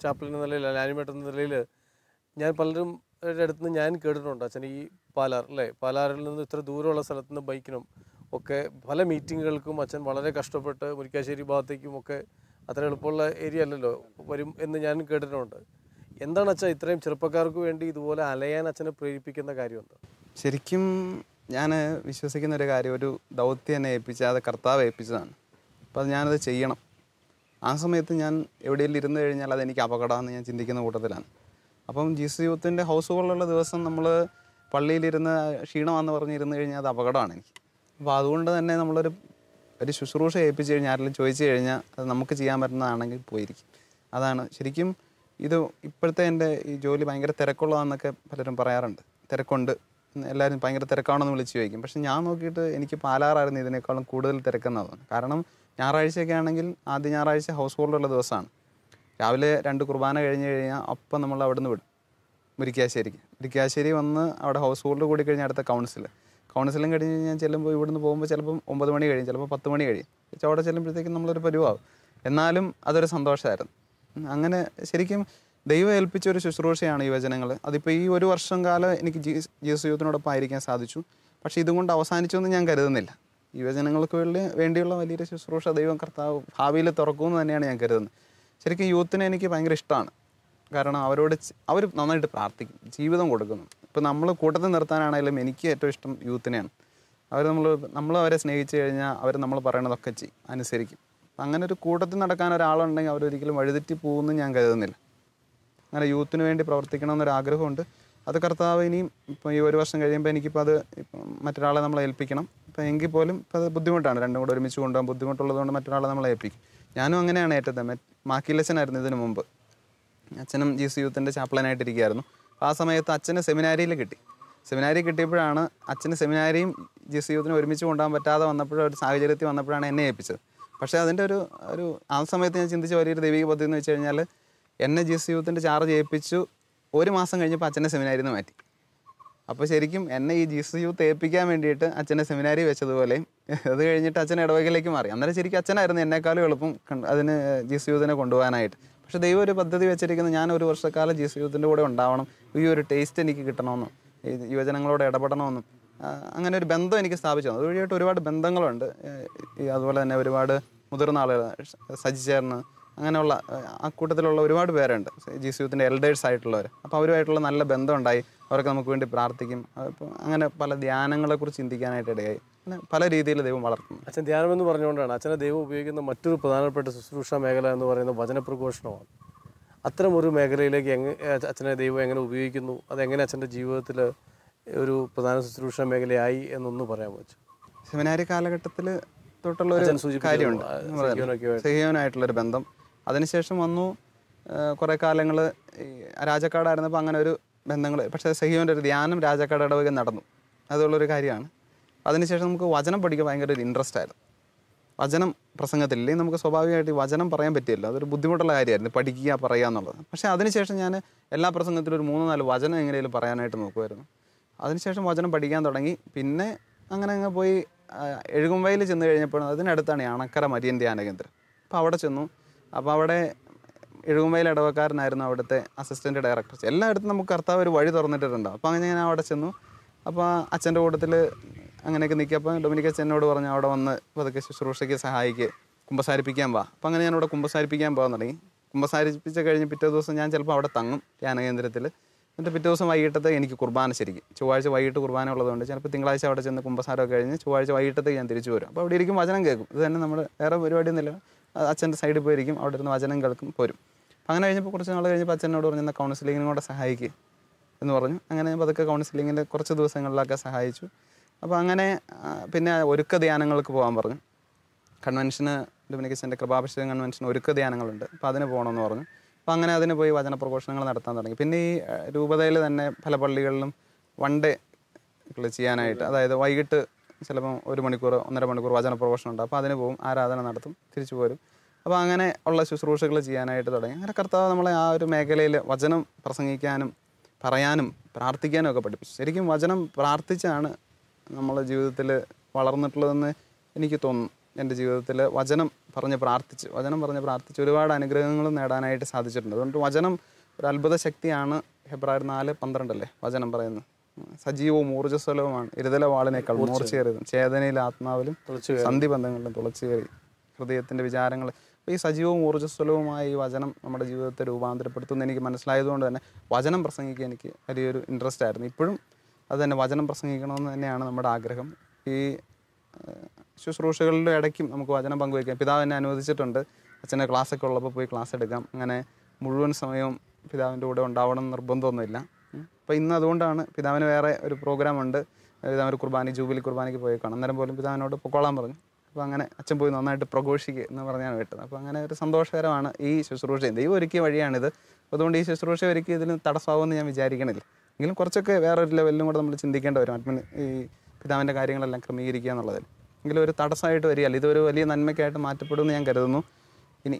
ചാപ്പൽ എന്ന നിലയിൽ, ആനിമേറ്റർ എന്ന നിലയിൽ ഞാൻ പലരും അടുത്ത് നിന്ന് ഞാൻ കേട്ടിട്ടുണ്ട് അച്ഛൻ ഈ പാലാറിൽ നിന്ന് ഇത്ര ദൂരമുള്ള സ്ഥലത്ത് നിന്ന് ബൈക്കിനും ഒക്കെ പല മീറ്റിങ്ങുകൾക്കും അച്ഛൻ വളരെ കഷ്ടപ്പെട്ട് മുരിക്കാശ്ശേരി ഭാഗത്തേക്കും ഒക്കെ അത്ര എളുപ്പമുള്ള ഏരിയ അല്ലല്ലോ വരും എന്ന് ഞാൻ കേട്ടിട്ടുണ്ട്. എന്താണ് അച്ഛൻ ഇത്രയും ചെറുപ്പക്കാർക്ക് വേണ്ടി ഇതുപോലെ അലയാൻ അച്ഛനെ പ്രേരിപ്പിക്കുന്ന കാര്യം എന്താ? ശരിക്കും ഞാൻ വിശ്വസിക്കുന്ന ഒരു കാര്യം, ഒരു ദൗത്യം എന്നെ ഏൽപ്പിച്ചാൽ അത് കർത്താവ് ഏൽപ്പിച്ചതാണ്. അപ്പോൾ അത് ഞാനത് ചെയ്യണം. ആ സമയത്ത് ഞാൻ എവിടെയെങ്കിലും ഇരുന്ന് കഴിഞ്ഞാൽ അതെനിക്ക് അപകടമാണെന്ന് ഞാൻ ചിന്തിക്കുന്ന കൂട്ടത്തിലാണ്. അപ്പം ജീസസ് യൂത്തിൻ്റെ ഹൗസുകളിലുള്ള ദിവസം നമ്മൾ പള്ളിയിലിരുന്ന് ക്ഷീണമാണെന്ന് പറഞ്ഞിരുന്ന് കഴിഞ്ഞാൽ അത് അപകടമാണ് എനിക്ക്. അപ്പോൾ അതുകൊണ്ട് തന്നെ നമ്മളൊരു ശുശ്രൂഷ ഏൽപ്പിച്ച് കഴിഞ്ഞാൽ ആരെങ്കിലും ചോദിച്ചു കഴിഞ്ഞാൽ അത് നമുക്ക് ചെയ്യാൻ പറ്റുന്നതാണെങ്കിൽ പോയിരിക്കും. അതാണ് ശരിക്കും. ഇത് ഇപ്പോഴത്തെ എൻ്റെ ഈ ജോലി ഭയങ്കര തിരക്കുള്ളതാണെന്നൊക്കെ പലരും പറയാറുണ്ട്. തിരക്കുണ്ട്, എല്ലാവരും ഭയങ്കര തിരക്കാണെന്ന് വിളിച്ച് ചോദിക്കും. പക്ഷെ ഞാൻ നോക്കിയിട്ട് എനിക്ക് പാലാറായിരുന്നു ഇതിനേക്കാളും കൂടുതൽ തിരക്കെന്നതാണ്. കാരണം ഞായറാഴ്ചയൊക്കെ ആണെങ്കിൽ ആദ്യ ഞായറാഴ്ച ഹൗസ് ഹോൾഡുള്ള ദിവസമാണ്. രാവിലെ 2 കുർബാന കഴിഞ്ഞ് കഴിഞ്ഞാൽ അപ്പം നമ്മൾ അവിടെ നിന്ന് വിടും മുരിക്കാശ്ശേരി വന്ന് അവിടെ ഹൗസ് ഹോൾഡ് കൂടി കഴിഞ്ഞാൽ അടുത്ത കൗൺസിലും കഴിഞ്ഞ് ഞാൻ ചെല്ലുമ്പോൾ ഇവിടുന്ന് പോകുമ്പോൾ ചിലപ്പം 9 മണി കഴിയും, ചിലപ്പോൾ 10 മണി കഴിയും. അവിടെ ചെല്ലുമ്പോഴത്തേക്കും നമ്മളൊരു പരുവാകും. എന്നാലും അതൊരു സന്തോഷമായിരുന്നു. അങ്ങനെ ശരിക്കും ദൈവം ഏൽപ്പിച്ച ഒരു ശുശ്രൂഷയാണ് യുവജനങ്ങൾ. അതിപ്പോൾ ഈ ഒരു വർഷം കാലം എനിക്ക് ജീസസ് യൂത്തിനോടൊപ്പം ആയിരിക്കാൻ സാധിച്ചു. പക്ഷേ ഇതുകൊണ്ട് അവസാനിച്ചു എന്ന് ഞാൻ കരുതുന്നില്ല. യുവജനങ്ങൾക്ക് വേണ്ടിയുള്ള വലിയൊരു ശുശ്രൂഷ ദൈവം കർത്താവ് ഭാവിയിൽ തുറക്കുമെന്ന് തന്നെയാണ് ഞാൻ കരുതുന്നത്. ശരിക്കും യൂത്തിനെ എനിക്ക് ഭയങ്കര ഇഷ്ടമാണ്. കാരണം അവർ നന്നായിട്ട് പ്രാർത്ഥിക്കും, ജീവിതം കൊടുക്കുന്നു. ഇപ്പോൾ നമ്മൾ കൂട്ടത്തിൽ നിർത്താനാണെങ്കിലും എനിക്ക് ഏറ്റവും ഇഷ്ടം യൂത്തിനെയാണ്. നമ്മൾ അവരെ സ്നേഹിച്ചു കഴിഞ്ഞാൽ അവർ നമ്മൾ പറയണതൊക്കെ അനുസരിക്കും. അങ്ങനെ ഒരു കൂട്ടത്തിൽ നടക്കാൻ ഒരാളുണ്ടെങ്കിൽ അവരൊരിക്കലും വഴിതെറ്റി പോകുമെന്ന് ഞാൻ കരുതുന്നില്ല. അങ്ങനെ യൂത്തിന് വേണ്ടി പ്രവർത്തിക്കണമെന്നൊരാഗ്രഹമുണ്ട്. അത് കർത്താവ് ഇനിയും ഇപ്പോൾ ഈ ഒരു വർഷം കഴിയുമ്പോൾ എനിക്കിപ്പോൾ അത് മറ്റൊരാളെ നമ്മളെ ഏൽപ്പിക്കണം. ഇപ്പോൾ എങ്കിൽ പോലും ഇപ്പോൾ അത് ബുദ്ധിമുട്ടാണ്, രണ്ടും കൂടെ ഒരുമിച്ച് കൊണ്ടുപോകാൻ ബുദ്ധിമുട്ടുള്ളതുകൊണ്ട് മറ്റൊരാളെ നമ്മളെ ഏൽപ്പിക്കും. ഞാനും അങ്ങനെയാണ് ഏറ്റത്. മാക്കിലച്ചനായിരുന്നു ഇതിനു മുമ്പ്. അച്ഛനും ജീസസ് യൂത്തിൻ്റെ ചാപ്ലനായിട്ടിരിക്കുകയായിരുന്നു. ആ സമയത്ത് അച്ഛന് സെമിനാരിയിൽ കിട്ടി. സെമിനാരി കിട്ടിയപ്പോഴാണ് അച്ഛന് സെമിനാരിയും ജീസസ് യൂത്തിനും ഒരുമിച്ച് കൊണ്ടുപോകാൻ പറ്റാതെ ഒരു സാഹചര്യത്തിൽ വന്നപ്പോഴാണ് എന്നെ ഏൽപ്പിച്ചത്. പക്ഷേ അതിൻ്റെ ഒരു ആ സമയത്ത് ഞാൻ ചിന്തിച്ച വലിയൊരു ദൈവിക പദ്ധതി എന്ന് വെച്ച് കഴിഞ്ഞാൽ എന്നെ ജീസസ് യൂത്തിൻ്റെ ചാർജ് ഏൽപ്പിച്ചു. ഒരു മാസം കഴിഞ്ഞപ്പോൾ അച്ഛനെ സെമിനാരിയിൽ നിന്ന് മാറ്റി. അപ്പോൾ ശരിക്കും എന്നെ ഈ ജീസസ് യൂത്ത് ഏൽപ്പിക്കാൻ വേണ്ടിയിട്ട് അച്ഛനെ സെമിനാരി വെച്ചതുപോലെയും അത് കഴിഞ്ഞിട്ട് അച്ഛൻ ഇടവകയിലേക്ക് മാറി. അന്നേരം ശരിക്കും അച്ഛനായിരുന്നു എന്നെക്കാളും എളുപ്പം അതിന് ജീസസ് യൂത്തിനെ കൊണ്ടുപോകാനായിട്ട്. പക്ഷേ ദൈവം ഒരു പദ്ധതി വെച്ചിരിക്കുന്നത് ഞാൻ ഒരു വർഷക്കാലം ജീസസ് യൂത്തിൻ്റെ കൂടെ ഉണ്ടാവണം, ഈ ഒരു ടേസ്റ്റ് എനിക്ക് കിട്ടണമെന്നും ഈ യുവജനങ്ങളോട് ഇടപെടണമെന്നും അങ്ങനെ ഒരു ബന്ധം എനിക്ക് സ്ഥാപിച്ചു. അതുവഴിയായിട്ട് ഒരുപാട് ബന്ധങ്ങളുണ്ട്. അതുപോലെ തന്നെ ഒരുപാട് മുതിർന്ന ആളുകൾ, സജിചേർന്ന് അങ്ങനെയുള്ള ആ കൂട്ടത്തിലുള്ള ഒരുപാട് പേരുണ്ട് ജീസസ് യൂത്തിൻ്റെ എൽഡേഴ്സ് ആയിട്ടുള്ളവർ. അപ്പോൾ അവരുമായിട്ടുള്ള നല്ല ബന്ധമുണ്ടായി. അവർക്ക് നമുക്ക് വേണ്ടി പ്രാർത്ഥിക്കും. അപ്പോൾ അങ്ങനെ പല ധ്യാനങ്ങളെക്കുറിച്ച് ചിന്തിക്കാനായിട്ട് ഇടയായി. അങ്ങനെ പല രീതിയിൽ ദൈവം വളർത്തുന്നു. അച്ഛൻ ധ്യാനം എന്ന് പറഞ്ഞുകൊണ്ടാണ് അച്ഛനെ ദൈവം ഉപയോഗിക്കുന്ന മറ്റൊരു പ്രധാനപ്പെട്ട ശുശ്രൂഷ മേഖല എന്ന് പറയുന്നത് വചനപ്രഘോഷണമാണ്. അത്തരം ഒരു മേഖലയിലേക്ക് അച്ഛനെ ദൈവം എങ്ങനെ ഉപയോഗിക്കുന്നു, അതെങ്ങനെ അച്ഛൻ്റെ ജീവിതത്തിൽ ഒരു പ്രധാന ശുശ്രൂഷ മേഖലയായി എന്നൊന്ന് പറയാൻ പറ്റും? സെമിനാരി കാലഘട്ടത്തിൽ തൊട്ടുള്ള ഒരു കാര്യമുണ്ട്, സഹിയോനായിട്ടുള്ളൊരു ബന്ധം. അതിനുശേഷം വന്നു കുറേ കാലങ്ങൾ രാജക്കാടായിരുന്നപ്പോൾ അങ്ങനെ ഒരു ബന്ധങ്ങൾ. പക്ഷേ സഹിയോൻ്റെ ഒരു ധ്യാനം രാജക്കാട് ഇടവക നടന്നു, അതുള്ളൊരു കാര്യമാണ്. അതിനുശേഷം നമുക്ക് വചനം പഠിക്കാൻ ഭയങ്കര ഒരു ഇൻട്രസ്റ്റ് ആയിരുന്നു. വചനം പ്രസംഗത്തിൽ ഇല്ലെങ്കിൽ നമുക്ക് സ്വാഭാവികമായിട്ട് ഈ വചനം പറയാൻ പറ്റില്ല, അതൊരു ബുദ്ധിമുട്ടുള്ള കാര്യമായിരുന്നു പഠിക്കുക പറയുക എന്നുള്ളത്. പക്ഷേ അതിനുശേഷം ഞാൻ എല്ലാ പ്രസംഗത്തിലും ഒരു 3-4 വചനം എങ്ങനെയും പറയാനായിട്ട് നോക്കുമായിരുന്നു. അതിനുശേഷം വചനം പഠിക്കാൻ തുടങ്ങി. പിന്നെ അങ്ങനെ പോയി എഴുകുംവയൽ ചെന്ന് കഴിഞ്ഞപ്പോൾ അതിനടുത്താണ് ഈ അണക്കര മരിയൻ ധ്യാന കേന്ദ്രം. അപ്പോൾ അവിടെ ചെന്നു. അപ്പോൾ അവിടെ എഴുകുംവയൽ ഇടവക്കാരനായിരുന്നു അവിടുത്തെ അസിസ്റ്റൻറ്റ് ഡയറക്ടർ. എല്ലായിടത്തും നമുക്ക് കർത്താവ് ഒരു വഴി തുറന്നിട്ടുണ്ടാവും. അപ്പോൾ അങ്ങനെ ഞാൻ അവിടെ ചെന്നു. അപ്പോൾ അച്ഛൻ്റെ കൂട്ടത്തിൽ അങ്ങനെയൊക്കെ നിൽക്കിയപ്പോൾ ഡൊമിനിക് എന്നോട് പറഞ്ഞു അവിടെ വന്ന് പതുക്കെ ശുശ്രൂഷയ്ക്ക് സഹായിക്കുക, കുമ്പസാരിപ്പിക്കാൻ പോവാം. അപ്പോൾ അങ്ങനെ ഞാനിവിടെ കുമ്പസാരിപ്പിക്കാൻ പോകാൻ തുടങ്ങി. കുമ്പസാരിപ്പിച്ച് കഴിഞ്ഞ് പിറ്റേ ദിവസം ഞാൻ ചിലപ്പോൾ അവിടെ തങ്ങും ധ്യാന കേന്ദ്രത്തിൽ. എന്നിട്ട് പിറ്റേ ദിവസം വൈകിട്ടത്തെ എനിക്ക് കുർബാന ശരിക്കും ചൊവ്വാഴ്ച വൈകിട്ട് കുർബാന ഉള്ളതുകൊണ്ട് ചിലപ്പോൾ തിങ്കളാഴ്ച അവിടെ ചെന്ന് കുമ്പസാരമൊക്കെ കഴിഞ്ഞ് ചൊവ്വാഴ്ച വൈകിട്ടത്തേക്ക് ഞാൻ തിരിച്ചു വരും. അപ്പോൾ അവിടെ ഇരിക്കും വചനം കേൾക്കും. ഇത് തന്നെ നമ്മൾ വേറെ പരിപാടിയൊന്നുമില്ല. അച്ഛൻ്റെ സൈഡിൽ പോയിരിക്കും, അവിടെ ഇരുന്ന് വചനം കേൾക്കും, പോരും. അങ്ങനെ കഴിഞ്ഞപ്പോൾ കുറച്ച് നാൾ കഴിഞ്ഞപ്പോൾ അച്ഛനോട് പറഞ്ഞു എന്നാൽ കൗൺസിലിങ്ങിനും കൂടെ സഹായിക്കുക എന്ന് പറഞ്ഞു. അങ്ങനെ പതുക്കെ കൗൺസിലിങ്ങിൻ്റെ കുറച്ച് ദിവസങ്ങളിലൊക്കെ സഹായിച്ചു. അപ്പോൾ അങ്ങനെ പിന്നെ ഒരുക്ക ധ്യാനങ്ങൾക്ക് പോകാൻ പറഞ്ഞു. കൺവെൻഷന് ഡൊമിനിക്കച്ചൻ്റെ കൃപാഭിഷേകം കൺവെൻഷന് ഒരുക്ക ധ്യാനങ്ങളുണ്ട്, അപ്പോൾ അതിന് പോകണമെന്ന് പറഞ്ഞു. അപ്പോൾ അങ്ങനെ അതിന് പോയി വചന പ്രഘോഷണങ്ങൾ നടത്താൻ തുടങ്ങി. പിന്നെ ഈ രൂപതയിൽ തന്നെ പല പള്ളികളിലും വൺ ഡേ ചെയ്യാനായിട്ട്, അതായത് വൈകിട്ട് ചിലപ്പം 1 മണിക്കൂർ 1.5 മണിക്കൂർ വചന പ്രഘോഷണം ഉണ്ട്. അപ്പോൾ അതിന് പോകും, ആരാധന നടത്തും, തിരിച്ചു പോരും. അപ്പോൾ അങ്ങനെ ഉള്ള ശുശ്രൂഷകൾ ചെയ്യാനായിട്ട് തുടങ്ങി. അങ്ങനെ കർത്താവ് നമ്മളെ ആ ഒരു മേഖലയിൽ വചനം പ്രസംഗിക്കാനും പറയാനും പ്രാർത്ഥിക്കാനും ഒക്കെ പഠിപ്പിച്ചു. ശരിക്കും വചനം പ്രാർത്ഥിച്ചാണ് നമ്മളെ ജീവിതത്തിൽ വളർന്നിട്ടുള്ളതെന്ന് എനിക്ക് തോന്നുന്നു. എൻ്റെ ജീവിതത്തിൽ വചനം പറഞ്ഞ് പ്രാർത്ഥിച്ച് ഒരുപാട് അനുഗ്രഹങ്ങൾ നേടാനായിട്ട് സാധിച്ചിട്ടുണ്ട്. അതുകൊണ്ട് വചനം ഒരു അത്ഭുത ശക്തിയാണ്. ഹെബ്രായർ 4:12 വചനം പറയുന്നത്. സജീവവും ഊർജ്ജസ്വലവുമാണ്, ഇരുതല വാളിനേക്കാൾ മൂർച്ചയേറിയതും, ചേതനയിലെ ആത്മാവിലും സന്ധിബന്ധങ്ങളിലും തുളച്ചുകയറി ഹൃദയത്തിൻ്റെ വിചാരങ്ങൾ. അപ്പോൾ ഈ സജീവവും ഊർജ്ജസ്വലവുമായ ഈ വചനം നമ്മുടെ ജീവിതത്തെ രൂപാന്തരപ്പെടുത്തുമെന്ന് എനിക്ക് മനസ്സിലായതുകൊണ്ട് തന്നെ വചനം പ്രസംഗിക്കാൻ എനിക്ക് വലിയൊരു ഇൻട്രസ്റ്റ് ആയിരുന്നു. ഇപ്പോഴും അത് തന്നെ വചനം പ്രസംഗിക്കണമെന്ന് തന്നെയാണ് നമ്മുടെ ആഗ്രഹം. ഈ ശുശ്രൂഷകളുടെ ഇടയ്ക്കും നമുക്ക് വചനം പങ്കുവയ്ക്കാം. പിതാവ് എന്നെ അനുവദിച്ചിട്ടുണ്ട്, അച്ഛൻ്റെ ക്ലാസ്സൊക്കെ ഉള്ളപ്പോൾ പോയി ക്ലാസ് എടുക്കാം. അങ്ങനെ മുഴുവൻ സമയവും പിതാവിൻ്റെ കൂടെ ഉണ്ടാവണം നിർബന്ധമൊന്നുമില്ല. അപ്പോൾ ഇന്ന് അതുകൊണ്ടാണ് പിതാവിന് വേറെ ഒരു പ്രോഗ്രാമുണ്ട്, പിതാവിന് കുർബാന ജൂബിലി കുർബാനയ്ക്ക് പോയി കാണാം. അന്നേരം പോലും പിതാവിനോട് പൊക്കോളാൻ പറഞ്ഞു. അപ്പോൾ അങ്ങനെ അച്ഛൻ പോയി നന്നായിട്ട് പ്രഘോഷിക്കുക എന്ന് പറഞ്ഞാണ് വിട്ടത്. അപ്പോൾ അങ്ങനെ ഒരു സന്തോഷകരമാണ് ഈ ശുശ്രൂഷ. ദൈവം ഒരുക്കിയ വഴിയാണിത്. അതുകൊണ്ട് ഈ ശുശ്രൂഷ ഒരുക്കി ഇതിന് തടസ്സമാകുമെന്ന് ഞാൻ വിചാരിക്കണില്ല. എങ്കിലും കുറച്ചൊക്കെ വേറൊരു ലെവലിലും കൂടെ നമ്മൾ ചിന്തിക്കേണ്ടി വരും. ഈ പിതാവിൻ്റെ കാര്യങ്ങളെല്ലാം ക്രമീകരിക്കുക എന്നുള്ളതിൽ എങ്കിലും ഒരു തടസ്സമായിട്ട് വരികയല്ല, ഇതൊരു വലിയ നന്മയ്ക്കായിട്ട് മാറ്റപ്പെടുമെന്ന് ഞാൻ കരുതുന്നു. ഇനി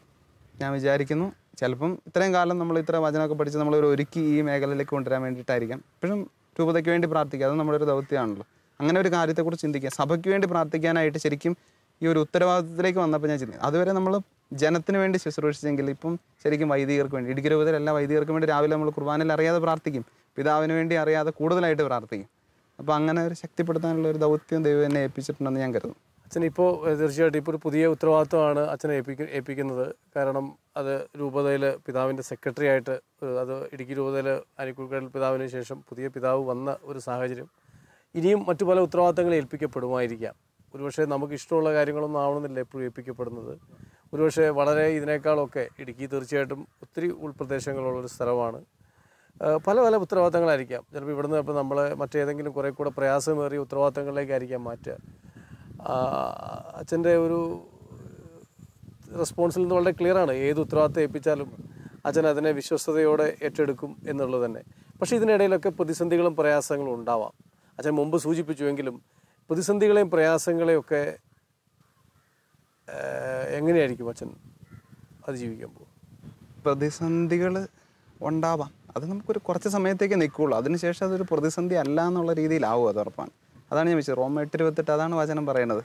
ഞാൻ വിചാരിക്കുന്നു ചിലപ്പം ഇത്രയും കാലം നമ്മൾ ഇത്ര വചനമൊക്കെ പഠിച്ച് നമ്മളൊരു ഒരുക്കി ഈ മേഖലയിലേക്ക് കൊണ്ടുവരാൻ വേണ്ടിയിട്ടായിരിക്കാം. ഇപ്പോഴും രൂപതയ്ക്ക് വേണ്ടി പ്രാർത്ഥിക്കുക, അത് നമ്മുടെ ഒരു ദൗത്യമാണല്ലോ. അങ്ങനെ ഒരു കാര്യത്തെക്കുറിച്ച് ചിന്തിക്കുക, സഭയ്ക്ക് വേണ്ടി പ്രാർത്ഥിക്കാനായിട്ട് ശരിക്കും ഈ ഒരു ഉത്തരവാദിത്തത്തിലേക്ക് വന്നപ്പോൾ ഞാൻ ചിന്തിക്കും. അതുവരെ നമ്മൾ ജനത്തിന് വേണ്ടി ശുശ്രൂഷിച്ചെങ്കിൽ ഇപ്പം ശരിക്കും വൈദികർക്ക് വേണ്ടി, ഇടുക്കി രൂപതയിൽ എല്ലാ വൈദികർക്കും വേണ്ടി രാവിലെ നമ്മൾ കുർബാനയിൽ അറിയാതെ പ്രാർത്ഥിക്കും, പിതാവിന് വേണ്ടി അറിയാതെ കൂടുതലായിട്ട് പ്രാർത്ഥിക്കും. അപ്പോൾ അങ്ങനെ ഒരു ശക്തിപ്പെടുത്താനുള്ള ഒരു ദൗത്യം ദൈവം എന്നെ ഏൽപ്പിച്ചിട്ടുണ്ടെന്ന് ഞാൻ കരുതുന്നു. അച്ഛൻ ഇപ്പോൾ തീർച്ചയായിട്ടും ഇപ്പോൾ ഒരു പുതിയ ഉത്തരവാദിത്വമാണ് അച്ഛനെ ഏൽപ്പിക്കുന്നത്. കാരണം അത് രൂപതയിൽ പിതാവിൻ്റെ സെക്രട്ടറി ആയിട്ട്, അത് ഇടുക്കി രൂപതയിൽ അനിക്കുൾക്കടൽ പിതാവിന് ശേഷം പുതിയ പിതാവ് വന്ന ഒരു സാഹചര്യം. ഇനിയും മറ്റു പല ഉത്തരവാദിത്തങ്ങൾ ഏൽപ്പിക്കപ്പെടുമായിരിക്കാം. ഒരുപക്ഷെ നമുക്ക് ഇഷ്ടമുള്ള കാര്യങ്ങളൊന്നും ആവണമെന്നില്ല എപ്പോഴും ഏൽപ്പിക്കപ്പെടുന്നത്. ഒരുപക്ഷെ വളരെ ഇതിനേക്കാളൊക്കെ ഇടുക്കി തീർച്ചയായിട്ടും ഒത്തിരി ഉൾപ്രദേശങ്ങളുള്ളൊരു സ്ഥലമാണ്. പല പല ഉത്തരവാദിത്തങ്ങളായിരിക്കാം. ചിലപ്പോൾ ഇവിടുന്ന് ഇപ്പോൾ നമ്മൾ മറ്റേതെങ്കിലും കുറേ കൂടെ പ്രയാസമേറിയ ഉത്തരവാദിത്തങ്ങളിലേക്കായിരിക്കാം മാറ്റുക. അച്ഛൻ്റെ ഒരു റെസ്പോൺസിൽ നിന്ന് വളരെ ക്ലിയറാണ്. ഏത് ഉത്തരവാദിത്തം ഏൽപ്പിച്ചാലും അച്ഛൻ അതിനെ വിശ്വസ്തയോടെ ഏറ്റെടുക്കും എന്നുള്ളത് തന്നെ. പക്ഷേ ഇതിനിടയിലൊക്കെ പ്രതിസന്ധികളും പ്രയാസങ്ങളും ഉണ്ടാവാം. അച്ഛൻ മുമ്പ് സൂചിപ്പിച്ചുവെങ്കിലും പ്രതിസന്ധികളെയും പ്രയാസങ്ങളെയും ഒക്കെ എങ്ങനെയായിരിക്കും അച്ഛൻ അതിജീവിക്കാൻ പോകും? പ്രതിസന്ധികൾ ഉണ്ടാവാം, അത് നമുക്കൊരു കുറച്ച് സമയത്തേക്ക് നിൽക്കുകയുള്ളൂ. അതിനുശേഷം അതൊരു പ്രതിസന്ധി അല്ല എന്നുള്ള രീതിയിലാവും, അത് ഉറപ്പാണ്. അതാണ് ഞാൻ വെച്ചത്. റോമ 8:28 അതാണ് വചനം പറയുന്നത്.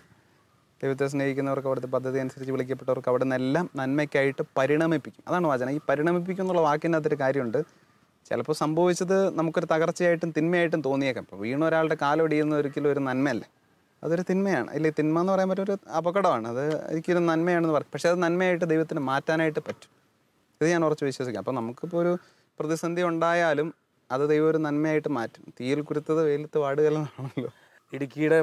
ദൈവത്തെ സ്നേഹിക്കുന്നവർക്ക് അവിടുത്തെ പദ്ധതി അനുസരിച്ച് വിളിക്കപ്പെട്ടവർക്ക് അവിടെ നിന്നെല്ലാം നന്മയ്ക്കായിട്ട് പരിണമിപ്പിക്കും. അതാണ് വചനം. ഈ പരിണമിപ്പിക്കും എന്നുള്ള വാക്കിനകത്തൊരു കാര്യമുണ്ട്. ചിലപ്പോൾ സംഭവിച്ചത് നമുക്കൊരു തകർച്ചയായിട്ടും തിന്മയായിട്ടും തോന്നിയേക്കാം. ഇപ്പോൾ വീണ ഒരാളുടെ കാലൊടിയുന്ന ഒരിക്കലും ഒരു നന്മയല്ല, അതൊരു തിന്മയാണ്. ഇല്ലേ, തിന്മ എന്ന് പറയാൻ പറ്റൊരു അപകടമാണ്. അത് ഒരിക്കലും നന്മയാണെന്ന് പറയും. പക്ഷേ അത് നന്മയായിട്ട് ദൈവത്തിന് മാറ്റാനായിട്ട് പറ്റും. ഇത് ഞാൻ ഉറച്ച് വിശ്വസിക്കാം. അപ്പോൾ നമുക്കിപ്പോൾ ഒരു പ്രതിസന്ധി ഉണ്ടായാലും അത് ദൈവം ഒരു നന്മയായിട്ട് മാറ്റും. തീയിൽ കുരുത്തത് വെയിലത്ത് വാടുകയെന്നാണല്ലോ. ഇടുക്കിയുടെ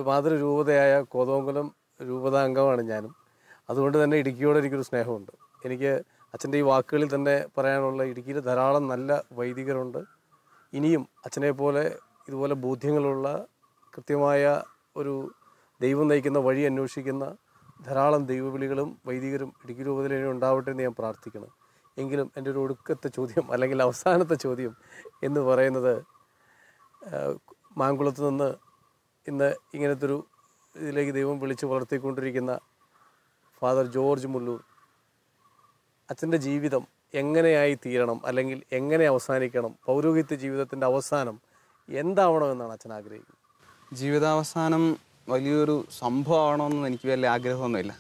മാതൃരൂപതയായ കോതമംഗലം രൂപതാംഗമാണ് ഞാനും. അതുകൊണ്ട് തന്നെ ഇടുക്കിയോട് എനിക്കൊരു സ്നേഹമുണ്ട്. എനിക്ക് അച്ഛൻ്റെ ഈ വാക്കുകളിൽ തന്നെ പറയാനുള്ള, ഇടുക്കിയിൽ ധാരാളം നല്ല വൈദികരുണ്ട്. ഇനിയും അച്ഛനെ പോലെ ഇതുപോലെ ബോധ്യങ്ങളുള്ള, കൃത്യമായ ഒരു ദൈവം നയിക്കുന്ന വഴി അന്വേഷിക്കുന്ന ധാരാളം ദൈവവിളികളും വൈദികരും ഇടുക്കി രൂപതയിൽ ഉണ്ടാവട്ടെ എന്ന് ഞാൻ പ്രാർത്ഥിക്കണം. എങ്കിലും എൻ്റെ ഒരു ഒടുക്കത്തെ ചോദ്യം, അല്ലെങ്കിൽ അവസാനത്തെ ചോദ്യം എന്ന് പറയുന്നത്, മാങ്കുളത്ത് നിന്ന് ഇന്ന് ഇങ്ങനത്തെ ഒരു ഇതിലേക്ക് ദൈവം വിളിച്ച് വളർത്തിക്കൊണ്ടിരിക്കുന്ന ഫാദർ ജോർജ് മുല്ലൂർ, അച്ഛൻ്റെ ജീവിതം എങ്ങനെയായി തീരണം, അല്ലെങ്കിൽ എങ്ങനെ അവസാനിക്കണം? പൗരോഹിത്യ ജീവിതത്തിൻ്റെ അവസാനം എന്താവണമെന്നാണ് അച്ഛൻ ആഗ്രഹിക്കുന്നത്? ജീവിതാവസാനം വലിയൊരു സംഭവമാണോയെന്ന് എനിക്ക് വലിയ ആഗ്രഹമൊന്നുമില്ല.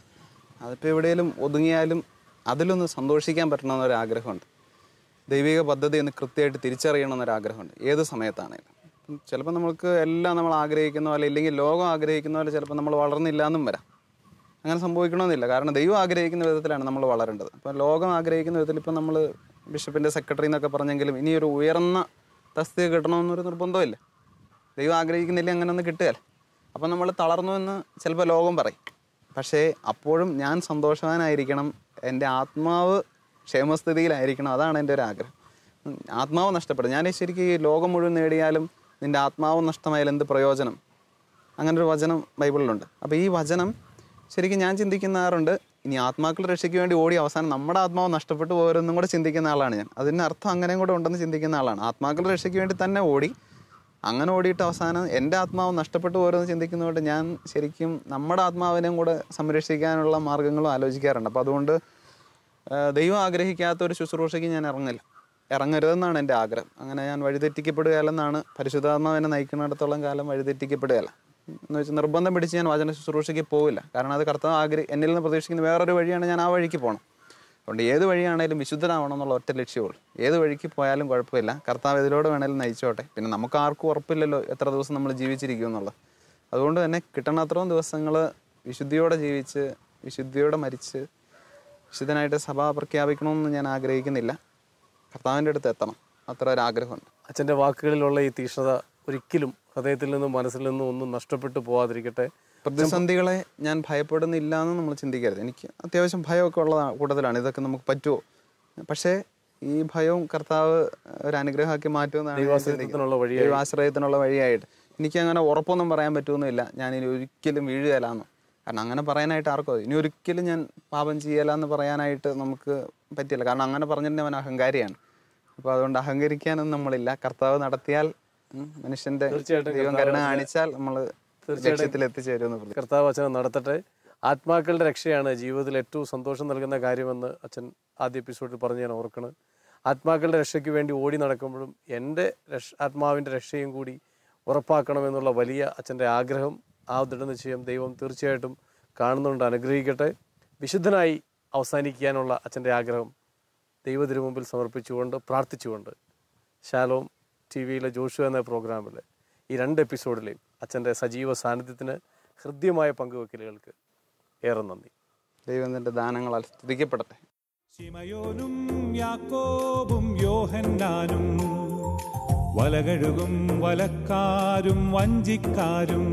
അതിപ്പോൾ എവിടെയെങ്കിലും ഒതുങ്ങിയാലും അതിലൊന്ന് സന്തോഷിക്കാൻ പറ്റണമെന്നൊരാഗ്രഹമുണ്ട്. ദൈവിക പദ്ധതി എന്ന് കൃത്യമായിട്ട് തിരിച്ചറിയണമെന്നൊരാഗ്രഹമുണ്ട് ഏത് സമയത്താണേലും. ചിലപ്പോൾ നമുക്ക് എല്ലാം നമ്മൾ ആഗ്രഹിക്കുന്ന പോലെ, ഇല്ലെങ്കിൽ ലോകം ആഗ്രഹിക്കുന്ന പോലെ ചിലപ്പോൾ നമ്മൾ വളർന്നില്ല എന്നും വരാം. അങ്ങനെ സംഭവിക്കണമെന്നില്ല. കാരണം ദൈവം ആഗ്രഹിക്കുന്ന വിധത്തിലാണ് നമ്മൾ വളരേണ്ടത്. അപ്പോൾ ലോകം ആഗ്രഹിക്കുന്ന വിധത്തിൽ ഇപ്പോൾ നമ്മൾ ബിഷപ്പിൻ്റെ സെക്രട്ടറി എന്നൊക്കെ പറഞ്ഞെങ്കിലും ഇനിയൊരു ഉയർന്ന തസ്തിക കിട്ടണമെന്നൊരു നിർബന്ധമില്ല. ദൈവം ആഗ്രഹിക്കുന്നില്ല, അങ്ങനെ ഒന്നും കിട്ടുകയില്ല. അപ്പോൾ നമ്മൾ തളർന്നു എന്ന് ചിലപ്പോൾ ലോകം പറയും. പക്ഷേ അപ്പോഴും ഞാൻ സന്തോഷവാനായിരിക്കണം, എൻ്റെ ആത്മാവ് ക്ഷേമസ്ഥിതിയിലായിരിക്കണം. അതാണ് എൻ്റെ ഒരു ആഗ്രഹം. ആത്മാവ് നഷ്ടപ്പെടും. ഞാൻ ശരിക്കും ഈ ലോകം മുഴുവൻ നേടിയാലും നിൻ്റെ ആത്മാവ് നഷ്ടമായാലും എന്ത് പ്രയോജനം? അങ്ങനൊരു വചനം ബൈബിളിലുണ്ട്. അപ്പോൾ ഈ വചനം ശരിക്കും ഞാൻ ചിന്തിക്കാറുണ്ട്. ഇനി ആത്മാക്കളുടെ രക്ഷയ്ക്ക് വേണ്ടി ഓടി അവസാനം നമ്മുടെ ആത്മാവ് നഷ്ടപ്പെട്ടു പോകരുതെന്നും കൂടെ ചിന്തിക്കുന്ന ആളാണ് ഞാൻ. അതിന് അർത്ഥം അങ്ങനെയും കൂടെ ഉണ്ടെന്ന് ചിന്തിക്കുന്ന ആളാണ്. ആത്മാക്കളുടെ രക്ഷയ്ക്ക് വേണ്ടി തന്നെ ഓടി, അങ്ങനെ ഓടിയിട്ട് അവസാനം എൻ്റെ ആത്മാവ് നഷ്ടപ്പെട്ടു പോകരുതെന്ന് ചിന്തിക്കുന്നതുകൊണ്ട് ഞാൻ ശരിക്കും നമ്മുടെ ആത്മാവിനെയും കൂടെ സംരക്ഷിക്കാനുള്ള മാർഗ്ഗങ്ങളും ആലോചിക്കാറുണ്ട്. അപ്പോൾ അതുകൊണ്ട് ദൈവം ആഗ്രഹിക്കാത്ത ഒരു ശുശ്രൂഷയ്ക്ക് ഞാൻ ഇറങ്ങരുതെന്നാണ് എൻ്റെ ആഗ്രഹം. അങ്ങനെ ഞാൻ വഴിതെറ്റിക്കപ്പെടുകയല്ലെന്നാണ്. പരിശുദ്ധാത്മാവിനെ നയിക്കുന്നിടത്തോളം കാലം വഴിതെറ്റിക്കപ്പെടുകയല്ല എന്ന് വെച്ചാൽ നിർബന്ധം പിടിച്ച് ഞാൻ വചന ശുശ്രൂഷയ്ക്ക് പോവില്ല. കാരണം അത് കർത്താവ് എന്നിൽ നിന്ന് പ്രതീക്ഷിക്കുന്ന വേറൊരു വഴിയാണ്. ഞാൻ ആ വഴിക്ക് പോകണം. അതുകൊണ്ട് ഏത് വഴിയാണേലും വിശുദ്ധനാവണം എന്നുള്ള ഒറ്റ ലക്ഷ്യമുള്ളൂ. ഏത് വഴിക്ക് പോയാലും കുഴപ്പമില്ല, കർത്താവ് ഇതിലൂടെ വേണേലും നയിച്ചോട്ടെ. പിന്നെ നമുക്ക് ആർക്കും ഉറപ്പില്ലല്ലോ എത്ര ദിവസം നമ്മൾ ജീവിച്ചിരിക്കും എന്നുള്ളത്. അതുകൊണ്ട് തന്നെ കിട്ടണ അത്രയും ദിവസങ്ങൾ വിശുദ്ധിയോടെ ജീവിച്ച്, വിശുദ്ധിയോടെ മരിച്ച്, വിശുദ്ധനായിട്ട് സഭ പ്രഖ്യാപിക്കണമെന്ന് ഞാൻ ആഗ്രഹിക്കുന്നില്ല. കർത്താവിൻ്റെ അടുത്ത് എത്തണം, അത്ര ഒരു ആഗ്രഹമുണ്ട്. അച്ഛൻ്റെ വാക്കുകളിലുള്ള ഈ തീക്ഷ്ണത ഒരിക്കലും ഹൃദയത്തിൽ നിന്നും മനസ്സിൽ നിന്നും ഒന്നും നഷ്ടപ്പെട്ടു പോകാതിരിക്കട്ടെ. പ്രതിസന്ധികളെ ഞാൻ ഭയപ്പെടുന്നില്ല എന്ന് നമ്മൾ ചിന്തിക്കരുത്. എനിക്ക് അത്യാവശ്യം ഭയമൊക്കെ ഉള്ള കൂട്ടത്തിലാണ്. ഇതൊക്കെ നമുക്ക് പറ്റുമോ? പക്ഷേ ഈ ഭയവും കർത്താവ് ഒരു അനുഗ്രഹമാക്കി മാറ്റുമെന്നാണ് ദൈവാശ്രയത്തിനുള്ള വഴിയായിട്ട്. എനിക്കങ്ങനെ ഉറപ്പൊന്നും പറയാൻ പറ്റുമെന്നില്ല ഞാൻ ഇനി ഒരിക്കലും വീഴുകയില്ലാന്ന്. കാരണം അങ്ങനെ പറയാനായിട്ട് ആർക്കും ഇനി ഒരിക്കലും ഞാൻ പാപം ചെയ്യല എന്ന് പറയാനായിട്ട് നമുക്ക് പറ്റില്ല. കാരണം അങ്ങനെ പറഞ്ഞിട്ടുണ്ടെങ്കിൽ അവൻ അഹങ്കാരിയാണ്. അപ്പോൾ അതുകൊണ്ട് അഹങ്കരിക്കാനൊന്നും നമ്മളില്ല. കർത്താവ് നടത്തിയാൽ, മനുഷ്യൻ്റെ ദൈവം കരുണ കാണിച്ചാൽ നമ്മൾ ലക്ഷ്യത്തിൽ എത്തിച്ചേരുമെന്ന്. കർത്താവ് അച്ഛനെ നടത്തട്ടെ. ആത്മാക്കളുടെ രക്ഷയാണ് ജീവിതത്തിൽ ഏറ്റവും സന്തോഷം നൽകുന്ന കാര്യമെന്ന് അച്ഛൻ ആദ്യ എപ്പിസോഡിൽ പറഞ്ഞ് ഞാൻ ഓർക്കണം. ആത്മാക്കളുടെ രക്ഷയ്ക്ക് വേണ്ടി ഓടി നടക്കുമ്പോഴും എൻ്റെ ആത്മാവിൻ്റെ രക്ഷയും കൂടി ഉറപ്പാക്കണമെന്നുള്ള വലിയ അച്ഛൻ്റെ ആഗ്രഹം, ആ ദൃഢനിശ്ചയം ദൈവം തീർച്ചയായിട്ടും കാണുന്നുണ്ട്. അനുഗ്രഹിക്കട്ടെ. വിശുദ്ധനായി അവസാനിക്കാനുള്ള അച്ഛൻ്റെ ആഗ്രഹം ദൈവത്തിനു മുമ്പിൽ സമർപ്പിച്ചുകൊണ്ട് പ്രാർത്ഥിച്ചുകൊണ്ട് ഷാലോം ടി വിയിലെ ജോഷു എന്ന പ്രോഗ്രാമിൽ ഈ 2 എപ്പിസോഡിലെയും അച്ഛൻ്റെ സജീവ സാന്നിധ്യത്തിന് ഹൃദ്യമായ പങ്കുവെക്കലുകൾക്ക് ഏറെ നന്ദി. ദൈവം തൻ്റെ ദാനങ്ങളാൽ സ്തുതിക്കപ്പെടട്ടെ. ശിമയോനും യാക്കോബും യോഹന്നാനും വലകഴുകും വലക്കാരും വഞ്ചിക്കാരും.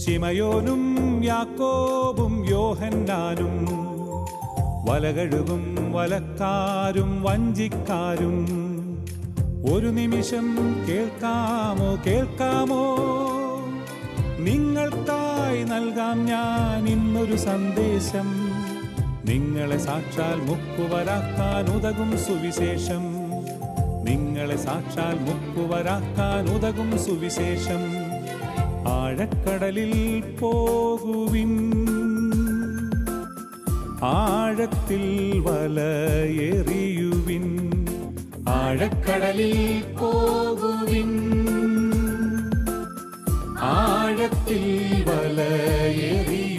ശിമയോനും യാക്കോബും യോഹന്നാനും വലകഴുകും വലക്കാരും വഞ്ചിക്കാരും. ഒരു നിമിഷം കേൾക്കാമോ കേൾക്കാമോ, നിങ്ങൾക്കായി നൽകാം ഞാൻ ഇന്നൊരു സന്ദേശം. നിങ്ങളെ സാക്ഷാൽ മുക്കുവരാക്കാൻ ഉതകും സുവിശേഷം. നിങ്ങളെ സാക്ഷാൽ മുക്കുവരാക്കാൻ ഉതകും സുവിശേഷം. ആഴക്കടലിൽ പോകുവിൻ, ആഴത്തിൽ വലയെറിയുവിൻ. ആഴക്കടലിൽ പോകുവിൻ, ആഴത്തിൽ വലയെറിയുവിൻ.